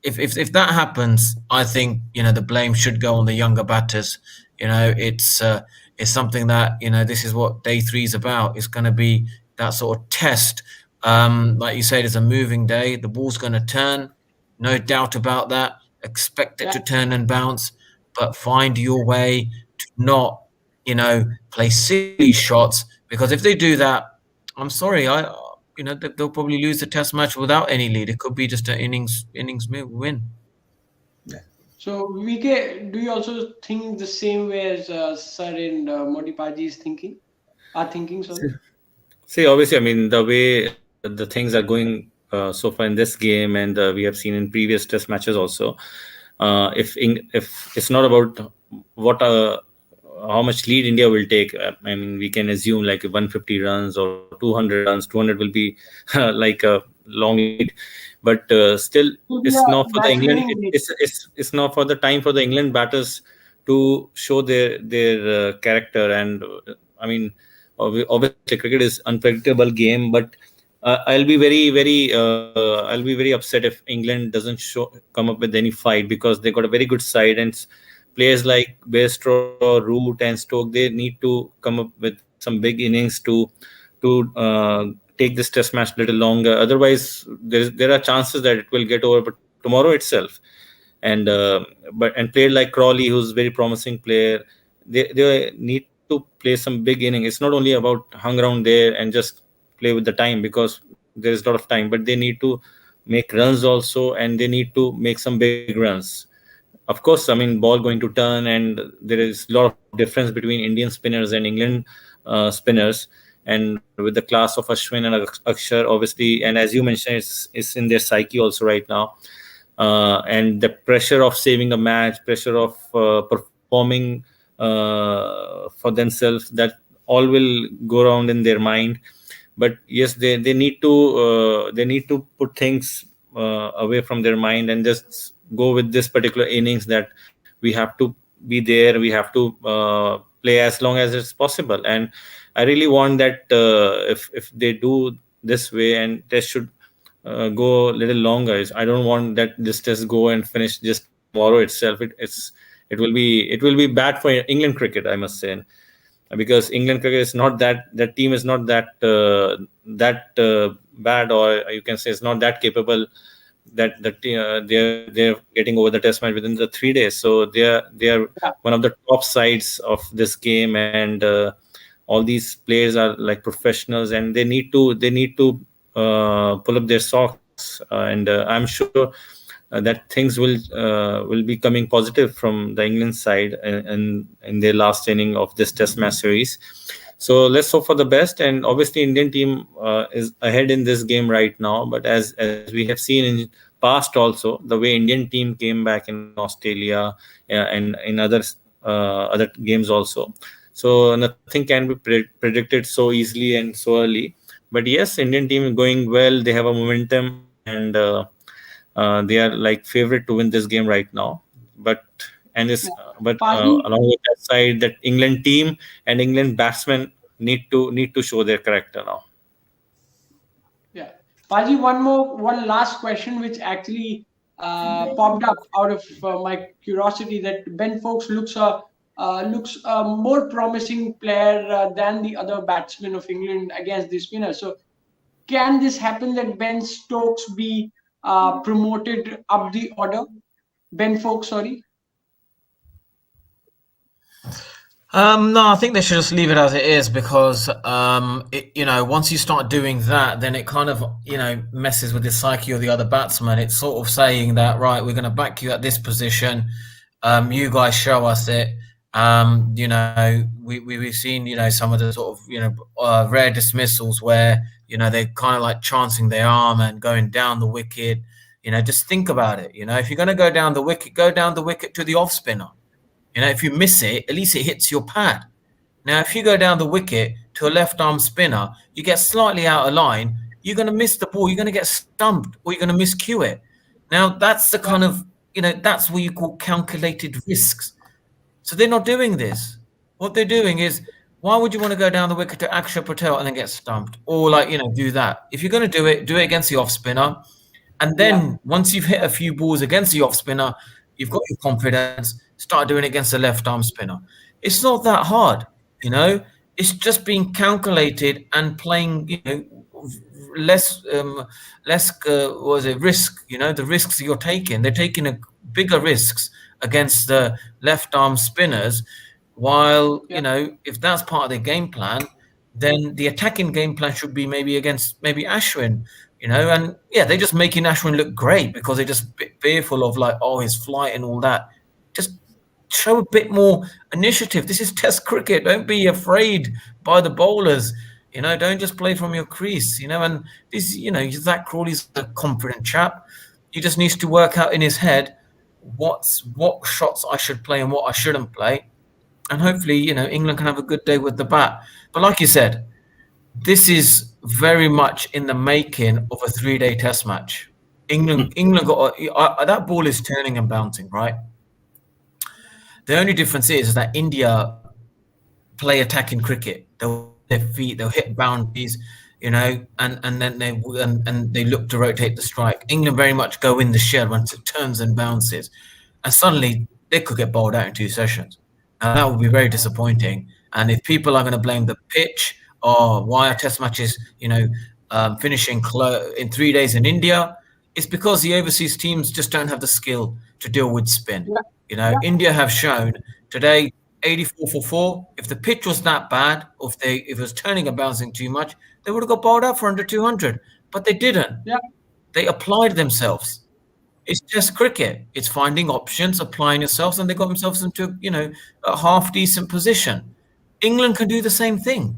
if that happens, I think the blame should go on the younger batters. It's something that this is what day three is about. It's going to be that sort of test. Like you said, it's a moving day. The ball's going to turn, no doubt about that. Expect it yeah, to turn and bounce, but find your way to not, play silly shots. Because if they do that, I'm sorry, they'll probably lose the test match without any lead. It could be just an innings win. So, VK, do you also think the same way as Sir and Monty Paji is thinking? Are thinking, sorry. See, obviously, I mean, the way the things are going so far in this game, and we have seen in previous test matches also, if it's not about what how much lead India will take, I mean, we can assume like 150 runs or 200 runs. 200 will be like a long lead, but still, Could be it's a not for the match England. winning lead. It's not for the time for the England batters to show their character. And I mean, obviously cricket is unpredictable game, but I'll be very upset if England doesn't come up with any fight, because they got a very good side, and players like Bairstow, Root, and Stoke, they need to come up with some big innings to take this test match a little longer. Otherwise, there are chances that it will get over but tomorrow itself. And and player like Crawley, who's a very promising player, they need to play some big inning. It's not only about hang around there and just play with the time, because there is a lot of time, but they need to make runs also, and they need to make some big runs. Of course, I mean, ball going to turn, and there is a lot of difference between Indian spinners and England spinners. And with the class of Ashwin and Akshar, obviously, and as you mentioned, it's in their psyche also right now. And the pressure of saving a match, pressure of performing for themselves, that all will go around in their mind. But yes, they need to put things away from their mind and just go with this particular innings, that we have to be there, we have to play as long as it's possible. And I really want that if they do this way, and test should go a little longer. I don't want that this test go and finish just tomorrow itself. It will be bad for England cricket, I must say. Because England cricket is not that team is not that bad, or you can say it's not that capable, that they're getting over the test match within the 3 days. So they are Yeah, one of the top sides of this game, and all these players are like professionals, and they need to pull up their socks, and I'm sure that things will be coming positive from the England side in their last inning of this Test match series. So let's hope for the best. And obviously, Indian team is ahead in this game right now. But as we have seen in past also, the way Indian team came back in Australia and in other games also. So nothing can be predicted so easily and so early. But yes, Indian team is going well. They have a momentum, and they are like favorite to win this game right now. But and it's yeah. but Paji, along with that side, that England team and England batsmen need to show their character now. Yeah. Paji, one last question, which actually popped up out of my curiosity, that Ben Foakes looks a more promising player than the other batsmen of England against the spinner. So, can this happen that Ben Stokes be promoted up the order? Ben Foakes, sorry. No, I think they should just leave it as it is because, once you start doing that, then it kind of, messes with the psyche of the other batsman. It's sort of saying that, right, we're going to back you at this position. You guys show us it. We've seen, some of the sort of, rare dismissals where, they're kind of like chancing their arm and going down the wicket. Just think about it. If you're going to go down the wicket to the off spinner. If you miss it, at least it hits your pad. Now, if you go down the wicket to a left arm spinner, you get slightly out of line, you're going to miss the ball, you're going to get stumped, or you're going to miscue it. Now, that's the kind of, that's what you call calculated risks. So they're not doing this. What they're doing is, why would you want to go down the wicket to Akshar Patel and then get stumped? Or do that. If you're going to do it against the off spinner. And then once you've hit a few balls against the off spinner, you've got your confidence, start doing it against a left arm spinner. It's not that hard, It's just being calculated and playing, less risk, the risks you're taking. They're taking bigger risks against the left arm spinners, while, if that's part of their game plan, then the attacking game plan should be maybe against Ashwin, and they're just making Ashwin look great because they're just a bit fearful of his flight and all that. Just show a bit more initiative. This is Test cricket. Don't be afraid by the bowlers. Don't just play from your crease. And this, Zach Crawley's a confident chap. He just needs to work out in his head what shots I should play and what I shouldn't play, and hopefully, England can have a good day with the bat. But like you said, this is very much in the making of a 3-day Test match. England got that ball is turning and bouncing, right? The only difference is that India play attacking cricket. They'll hit their feet, they'll hit boundaries, and then they look to rotate the strike. England very much go in the shell once it turns and bounces, and suddenly they could get bowled out in 2 sessions. And that would be very disappointing. And if people are going to blame the pitch or why are Test matches, finishing in 3 days in India, it's because the overseas teams just don't have the skill to deal with spin. India have shown today 84 for 4. If the pitch was that bad, or if it was turning and bouncing too much, they would have got bowled out for under 200. But they didn't. Yeah. They applied themselves. It's just cricket. It's finding options, applying yourselves, and they got themselves into a half decent position. England can do the same thing.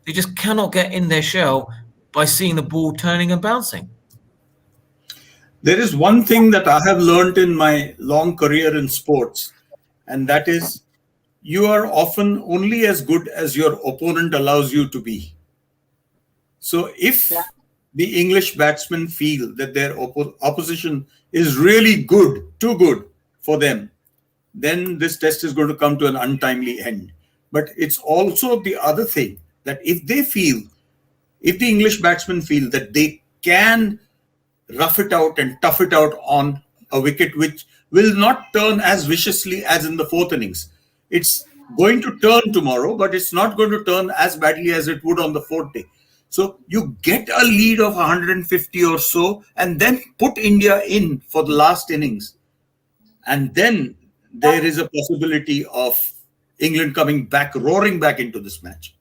They just cannot get in their shell by seeing the ball turning and bouncing. There is one thing that I have learned in my long career in sports, and that is you are often only as good as your opponent allows you to be. So if the English batsmen feel that their opposition is really good, too good for them, then this test is going to come to an untimely end. But it's also the other thing that if the English batsmen feel that they can rough it out and tough it out on a wicket which will not turn as viciously as in the 4th innings. It's going to turn tomorrow, but it's not going to turn as badly as it would on the 4th day. So you get a lead of 150 or so and then put India in for the last innings. And then there is a possibility of England coming back, roaring back into this match.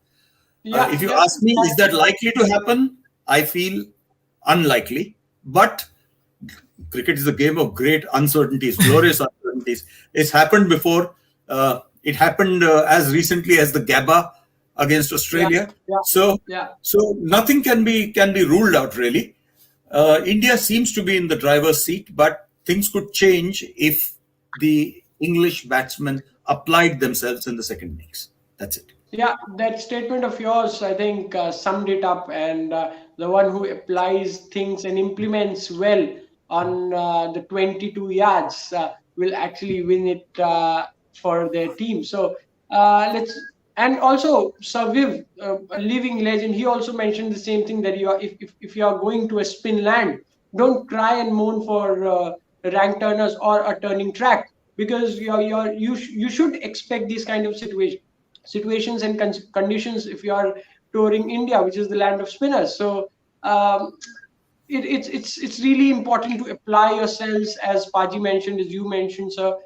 If you ask me, is that likely to happen? I feel unlikely. But cricket is a game of great uncertainties, glorious uncertainties. It's happened before. It happened as recently as the Gabba against Australia. So nothing can be ruled out really. India seems to be in the driver's seat, but things could change if the English batsmen applied themselves in the second innings. That's it. Yeah, that statement of yours, I think, summed it up. And the one who applies things and implements well on the 22 yards will actually win it for their team. So let's And also Saviv, a living legend, he also mentioned the same thing, that you are, if you are going to a spin land, don't cry and moan for rank turners or a turning track, because you should expect these kind of situations and conditions if you are touring India, which is the land of spinners. So um, it's really important to apply yourselves, as Paji mentioned, as you mentioned, sir,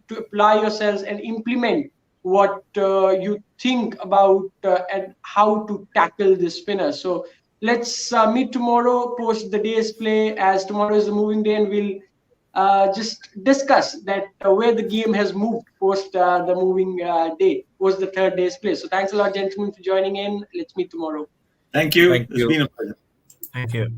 to apply yourselves and implement what you think about and how to tackle the spinner. So let's meet tomorrow post the day's play, as tomorrow is the moving day, and we'll just discuss that where the game has moved post the moving day, post the third day's play. So thanks a lot, gentlemen, for joining in. Let's meet tomorrow. Thank you. Thank It's you. been a pleasure. Thank you.